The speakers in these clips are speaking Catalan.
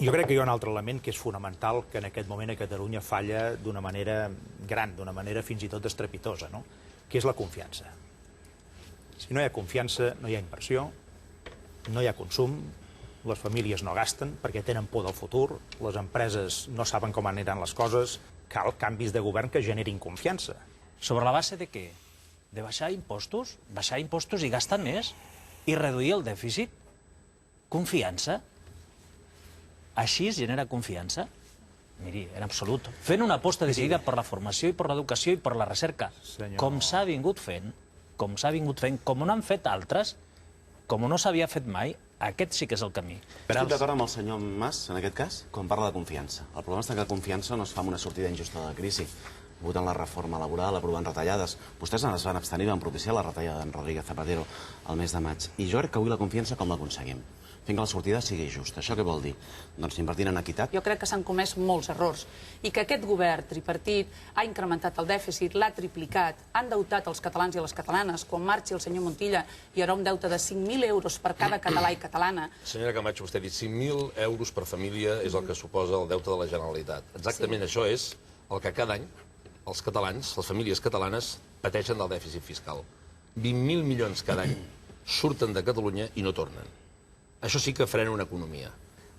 Jo crec que hi ha un altre element que és fonamental, que en aquest moment a Catalunya falla d'una manera gran, d'una manera fins i tot estrepitosa, no? Que és la confiança. Si no hi ha confiança, no hi ha inversió, no hi ha consum, les famílies no gasten perquè tenen por del futur, les empreses no saben com aniran les coses, cal canvis de govern que generin confiança. Sobre la base de què? De baixar impostos i gastar més i reduir el dèficit? Confiança? Així es genera confiança? Miri, en absolut. Fent una aposta decidida per la formació i per l'educació i per la recerca, com s'ha vingut fent, com no han fet altres, com no s'havia fet mai, aquest sí que és el camí. Estic d'acord amb el senyor Mas, en aquest cas, quan parla de confiança. El problema és que la confiança no es fa amb una sortida injusta de la crisi. Voten la reforma laboral, aprovant retallades. Vostès es van abstenir, van propiciar la retallada d'en Rodríguez Zapatero el mes de maig. I jo crec que avui la confiança com l'aconseguim? Fent que la sortida sigui justa. Això què vol dir? Doncs invertint en equitat. Jo crec que s'han comès molts errors i que aquest govern tripartit ha incrementat el dèficit, l'ha triplicat, ha endeutat els catalans i les catalanes. Quan marxi el senyor Montilla hi haurà un deute de 5.000 euros per cada català i catalana. Senyora Camacho, vostè ha dit 5.000 euros per família és el que suposa el deute de la Generalitat. Exactament això és el que cada any els catalans, les famílies catalanes, pateixen del dèficit fiscal. 20.000 milions cada any surten de Catalunya i no tornen. Això sí que frena una economia.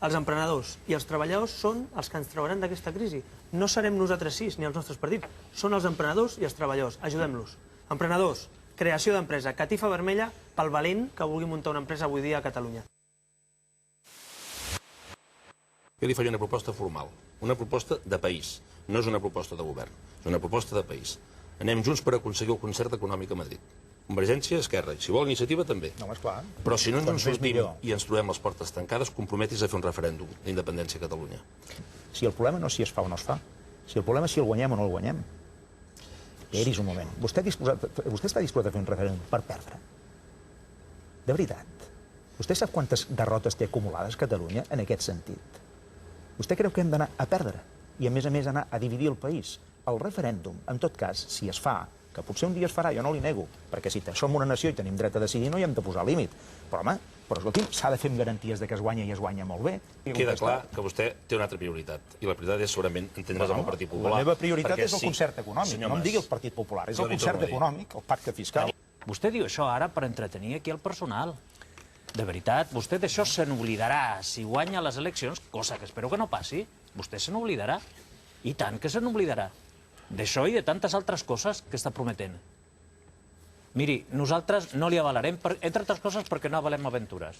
Els emprenedors i els treballadors són els que ens trauran d'aquesta crisi. No serem nosaltres sis, ni els nostres partits. Són els emprenedors i els treballadors. Ajudem-los. Emprenedors, creació d'empresa, catifa vermella pel valent que vulgui muntar una empresa avui dia a Catalunya. Jo li faria una proposta formal, una proposta de país. No és una proposta de govern, és una proposta de país. Anem junts per aconseguir el concert econòmic a Madrid. Convergència, Esquerra, i si vol iniciativa també. No, esclar. Però si no ens en sortim i ens trobem les portes tancades, comprometis a fer un referèndum d'independència a Catalunya. Si el problema no és si es fa o no es fa, si el problema és si el guanyem o no el guanyem. Esperi's un moment. Vostè està disposat a fer un referèndum per perdre? De veritat. Vostè sap quantes derrotes té acumulades Catalunya en aquest sentit? Vostè creu que hem d'anar a perdre i, a més, anar a dividir el país? El referèndum, en tot cas, si es fa, que potser un dia es farà, jo no li nego, perquè si som una nació i tenim dret a decidir no hi hem de posar límit. Però, home, escolti'm, s'ha de fer amb garanties de que es guanya i es guanya molt bé. Queda clar que vostè té una altra prioritat, i la prioritat és segurament entendre's amb el Partit Popular. La meva prioritat és el concert econòmic, no em digui el Partit Popular, és el concert econòmic, el pacte fiscal. Vostè diu això ara per entretenir aquí el personal. De veritat, vostè d'això se n'oblidarà si guanya les eleccions, cosa que espero que no passi. Vostè se n'oblidarà. I tant que se n'oblidarà. D'això i de tantes altres coses que està prometent. Miri, nosaltres no li avalarem, entre altres coses perquè no avalem aventures.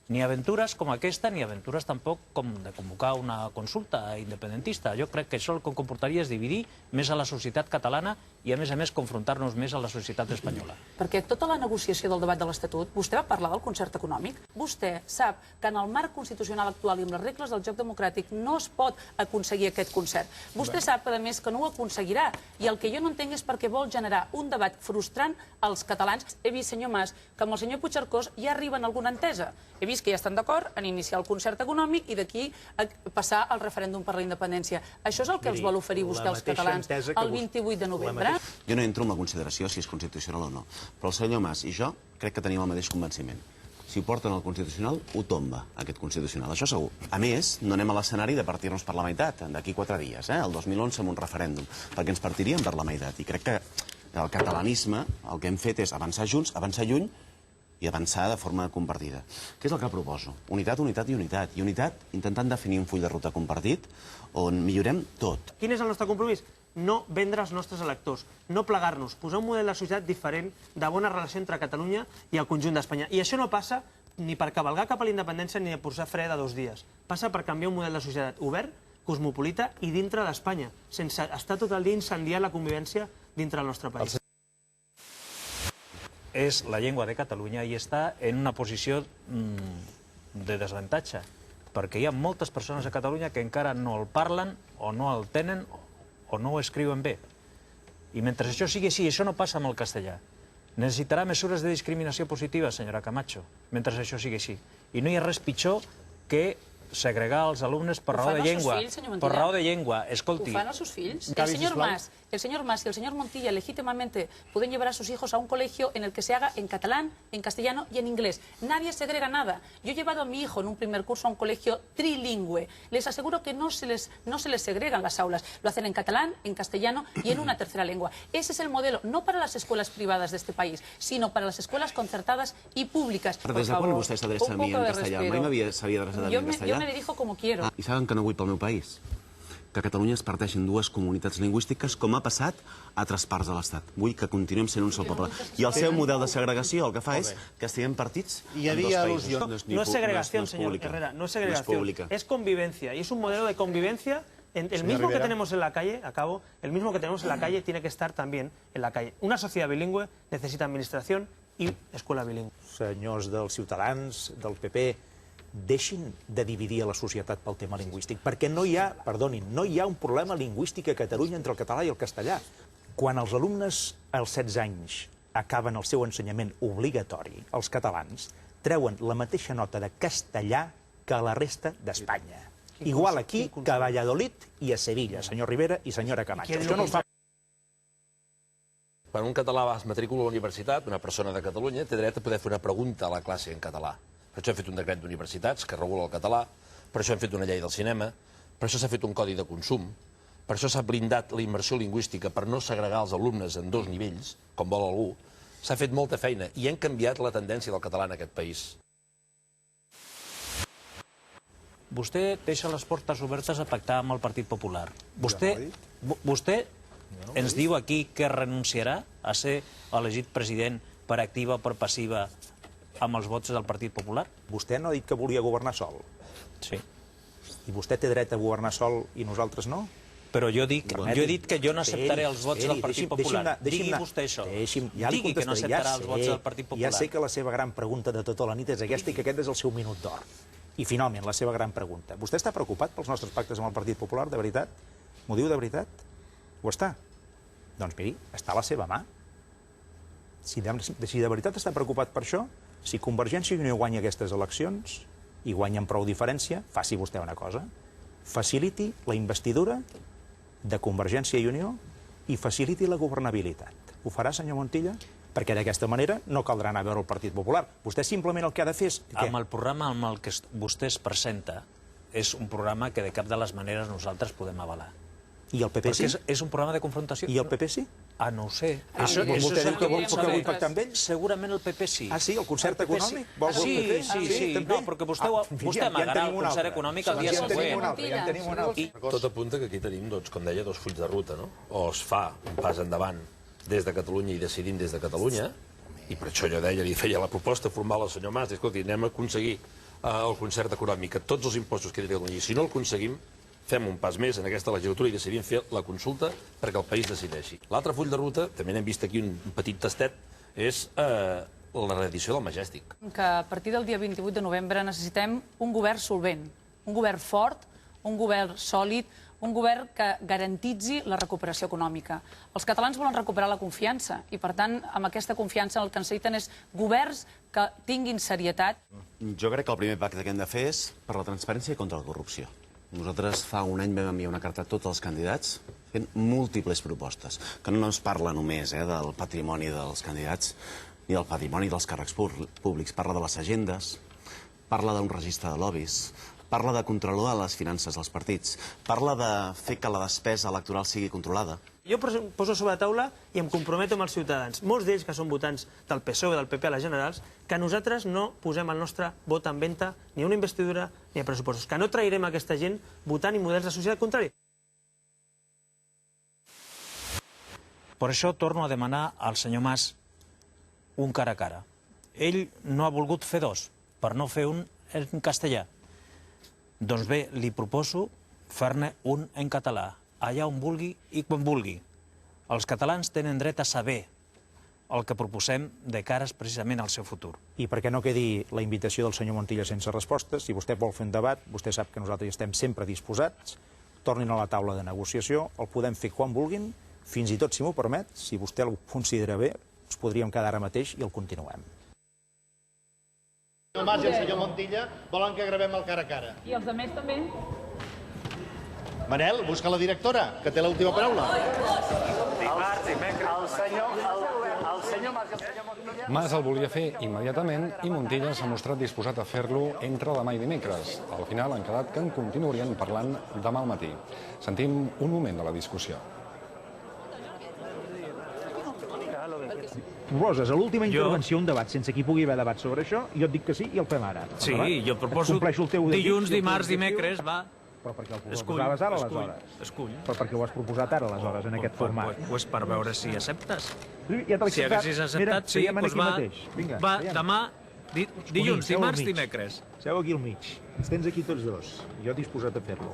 Ni aventures com aquesta, ni aventures tampoc com de convocar una consulta independentista. Jo crec que això el que comportaria és dividir més a la societat catalana i, a més, confrontar-nos més a la societat espanyola. Perquè tota la negociació del debat de l'Estatut, vostè va parlar del concert econòmic? Vostè sap que en el marc constitucional actual i amb les regles del joc democràtic no es pot aconseguir aquest concert. Vostè sap, a més, que no ho aconseguirà. I el que jo no entenc és perquè vol generar un debat frustrant als catalans. He vist, senyor Mas, que amb el senyor Puigcercós ja arriben a alguna entesa. He vist que ja estan d'acord en iniciar el concert econòmic i d'aquí a passar al referèndum per la independència. Això és el que els vol oferir vostè als catalans el 28 de novembre? Jo no entro en la consideració si és constitucional o no, però el senyor Mas i jo crec que tenim el mateix convenciment. Si ho porten al Constitucional, ho tomba, aquest Constitucional, això segur. A més, no anem a l'escenari de partir-nos per la meitat, d'aquí 4 dies, el 2011 amb un referèndum, perquè ens partiríem per la meitat. I crec que el catalanisme, el que hem fet és avançar junts, avançar lluny, i avançar de forma compartida. Què és el que proposo? Unitat, unitat i unitat. I unitat intentant definir un full de ruta compartit on millorem tot. Quin és el nostre compromís? No vendre els nostres electors, no plegar-nos, posar un model de societat diferent, de bona relació entre Catalunya i el conjunt d'Espanya. I això no passa ni per cavalgar cap a la independència ni per posar fre de 2 dies. Passa per canviar un model de societat obert, cosmopolita i dintre d'Espanya, sense estar tot el dia incendiant la convivència dintre del nostre país. És la llengua de Catalunya i està en una posició de desavantatge, perquè hi ha moltes persones a Catalunya que encara no el parlen o no el tenen o no ho escriuen bé. I mentre això sigui així, això no passa amb el castellà. Necessitarà mesures de discriminació positiva, senyora Camacho, mentre això sigui així. I no hi ha res pitjor que segregar els alumnes per Ho raó fan de els seus llengua. fills, senyor Per Montilla? raó de llengua. Escolti, ¿Ufan a sus filhos? Cabe, El señor sisplau. Mas y el señor Montilla legítimamente pueden llevar a sus hijos a un colegio en el que se haga en catalán, en castellano y en inglés. Nadie segrega nada. Yo he llevado a mi hijo en un primer curso a un colegio trilingüe. Les aseguro que no se les segregan las aulas. Lo hacen en catalán, en castellano y en una tercera lengua. Ese es el modelo, no para las escuelas privadas de este país, sino para las escuelas concertadas y públicas. Però des de quan vostè s'adreça a mi en castellà? Mai s'havia adreçat a mi en castellà? Yo me dirijo como quiero. I saben que no vull pel meu país? Que a Catalunya es parteixen dues comunitats lingüístiques com ha passat a altres parts de l'Estat. Vull que continuem sent un sol poble. I el seu model de segregació el que fa és que estiguem partits Hi en dos havia països. al·lusió. No es segregación, señor Herrera, no es segregación, es convivencia. Y es un modelo de convivencia. El mismo que tenemos en la calle, el mismo que tenemos en la calle tiene que estar también en la calle. Una sociedad bilingüe necesita administración y escuela bilingüe. Senyors dels Ciutadans, del PP, deixin de dividir a la societat pel tema lingüístic, perquè no hi ha, perdonin, no hi ha un problema lingüístic a Catalunya entre el català i el castellà. Quan els alumnes als 16 anys acaben el seu ensenyament obligatori, els catalans treuen la mateixa nota de castellà que a la resta d'Espanya. Igual aquí que a Valladolid i a Sevilla, senyor Rivera i senyora Camacho. Això no els fa... Quan un català es matricula a la universitat, una persona de Catalunya té dret a poder fer una pregunta a la classe en català. Per això hem fet un decret d'universitats que regula el català, per això hem fet una llei del cinema, per això s'ha fet un codi de consum, per això s'ha blindat la immersió lingüística per no segregar els alumnes en dos nivells, com vol algú. S'ha fet molta feina i hem canviat la tendència del català en aquest país. vostè deixa les portes obertes a pactar amb el Partit Popular. Vostè ens diu aquí que renunciarà a ser elegit president per activa o per passiva amb els vots del Partit Popular? Vostè no ha dit que volia governar sol. Sí. I vostè té dret a governar sol i nosaltres no? Però jo he dit que jo no acceptaré els vots del Partit Popular. Digui vostè això. Digui que no acceptarà els vots del Partit Popular. Ja sé que la seva gran pregunta de tota la nit és aquesta i que aquest és el seu minut d'or. I finalment, la seva gran pregunta. Vostè està preocupat pels nostres pactes amb el Partit Popular, de veritat? M'ho diu de veritat? Ho està? Doncs miri, està a la seva mà. Si de veritat està preocupat per això, si Convergència i Unió guanya aquestes eleccions i guanya amb prou diferència, faci vostè una cosa. Faciliti la investidura de Convergència i Unió i faciliti la governabilitat. Ho farà, senyor Montilla? Perquè d'aquesta manera no caldrà anar a veure el Partit Popular. Vostè simplement el que ha de fer és... Amb el programa amb el que vostè es presenta és un programa que de cap de les maneres nosaltres podem avalar. I el PP sí? Perquè és un programa de confrontació. I el PP sí? Ah, no ho sé. Vostè diu que vull pactar amb ells? Segurament el PP sí. Ah, sí? El concert econòmic? Sí. No, perquè vostè amagarà el concert econòmic el dia següent. Ja en tenim un altre. Tot apunta que aquí tenim, com deia, dos fulls de ruta, no? O es fa un pas endavant des de Catalunya i decidim des de Catalunya, i per això jo deia, li feia la proposta formal al senyor Mas, escolti, anem a aconseguir el concert econòmic, que tots els impostos que té Catalunya, i si no el aconseguim, fem un pas més en aquesta legislatura i decidim fer la consulta perquè el país decideixi. L'altre full de ruta, també n'hem vist aquí un petit tastet, és la reedició del Majestic. Que a partir del dia 28 de novembre necessitem un govern solvent, un govern fort, un govern sòlid, un govern que garantitzi la recuperació econòmica. Els catalans volen recuperar la confiança i, per tant, amb aquesta confiança el que necessiten és governs que tinguin serietat. Jo crec que el primer pacte que hem de fer és per la transparència i contra la corrupció. Nosaltres fa un any vam enviar una carta a tots els candidats fent múltiples propostes, que no ens parla només del patrimoni dels candidats ni del patrimoni dels càrrecs públics. Parla de les agendes, parla d'un registre de lobbies, parla de controlar les finances dels partits, parla de fer que la despesa electoral sigui controlada. Jo poso sobre la taula i em comprometo amb els ciutadans, molts d'ells que són votants del PSOE i del PP a les generals, que nosaltres no posem el nostre vot en venda ni a una investidura ni a pressupostos, que no trairem aquesta gent votant i models de societat contrari. Per això torno a demanar al senyor Mas un cara a cara. Ell no ha volgut fer dos, per no fer un en castellà. Doncs bé, li proposo fer-ne un en català, allà on vulgui i quan vulgui. Els catalans tenen dret a saber el que proposem de cares precisament al seu futur. I perquè no quedi la invitació del senyor Montilla sense respostes, si vostè vol fer un debat, vostè sap que nosaltres estem sempre disposats, tornin a la taula de negociació, el podem fer quan vulguin, fins i tot, si m'ho permet, si vostè el considera bé, ens podríem quedar ara mateix i el continuem. El Mas i el senyor Montilla volen que gravem el cara a cara. I els altres també? Manel, busca la directora, que té l'última paraula. Mas el volia fer immediatament i Montilla s'ha mostrat disposat a fer-lo entre demà i dimecres. Al final han quedat que en continuarien parlant demà al matí. Sentim un moment de la discussió. Proposes a l'última intervenció un debat sense que hi pugui haver debat sobre això, i jo et dic que sí i el fem ara. Sí, Endavant. jo proposo Compleixo el teu desig, dilluns, i el teu dimarts, objectiu. dimecres, va. Però per què el Escull, proposaves ara, escull, aleshores? escull. Però per què ho has proposat ara, aleshores, en aquest format? Pues per veure si acceptes. Ja te l'he Si haguessis acceptat, sí, seiem doncs aquí va, mateix. Vinga, va, seiem. demà, dilluns, seu al dimarts, mig. dimecres. Seu aquí al mig. Ens tens aquí tots dos. Jo disposat a fer-lo.